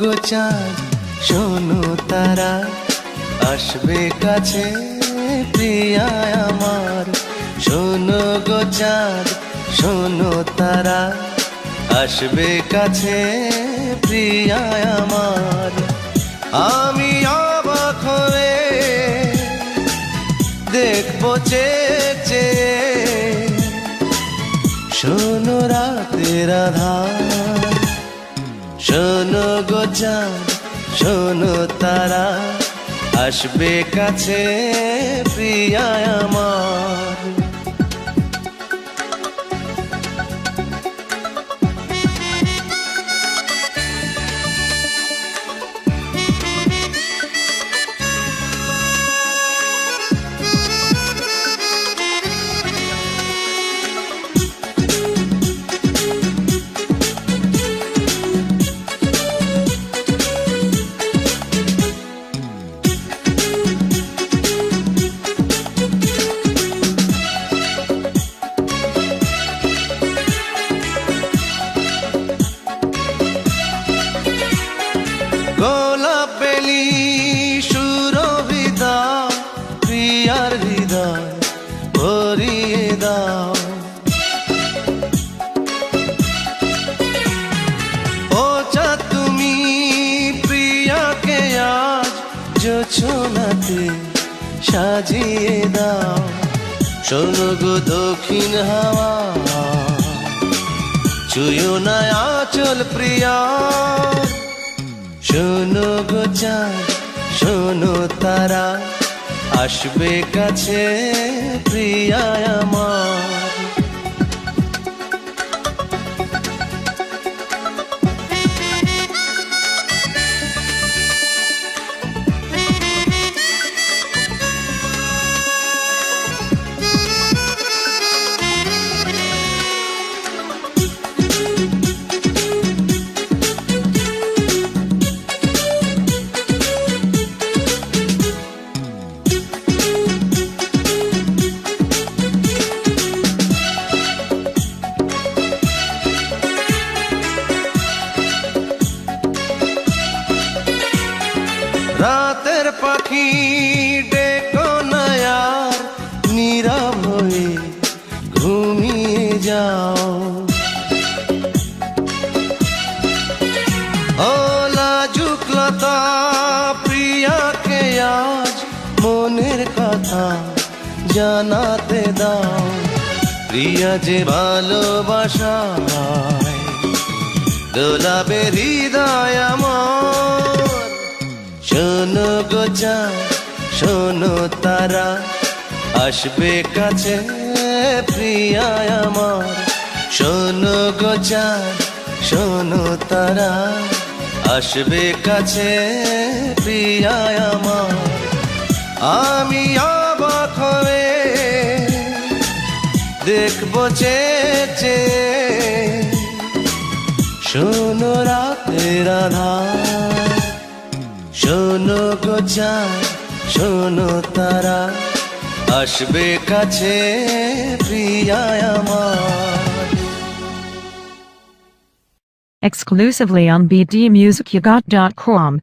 গো চাঁদ শোনো তারা, আসবে কাছে প্রিয়া আমার। শোনো গো চাঁদ শোনো তারা, আসবে কাছে প্রিয়া আমার। আমি অবাক হয়ে দেখবো চেয়ে, শোনো রাতের আধার। শোনো গো চাঁদ শোনো তারা, আসবে কাছে প্রিয়া আমার। গোলাপ বেলি সুরভিদা, প্রিয়ার হৃদয় ভরিয়ে দাও। ও চাঁদ তুমি প্রিয়াকে আজ জোছনাতে সাজিয়ে দাও। শোনো গো দক্ষিণ হাওয়া, ছুঁয়ো না আঁচল প্রিয়া। শোনো গো চাঁদ শোনো তারা, আসবে কাছে প্রিয়া আমার। রাতের পাখি ডেকো না আর, নীরব হয়ে ঘুমিয়ে যাও। ও লাজুক লতা প্রিয়াকে আজ মনের কথা জানাতে দাও। প্রিয়া যে ভালোবাসায় দোলাবে হৃদয় আমার। শোনো গো চাঁদ শোনো তারা, আসবে কাছে প্রিয়া আমার। শোনো গো চাঁদ শোনো তারা, আসবে কাছে প্রিয়া আমার। আমি অবাক হয়ে দেখবো চেয়ে, শোনো রাতের আধার। শোনো গো চাঁদ শোনো তারা, আসবে কাছে প্রিয়া আমার। Exclusively on bdmusicyougot.com.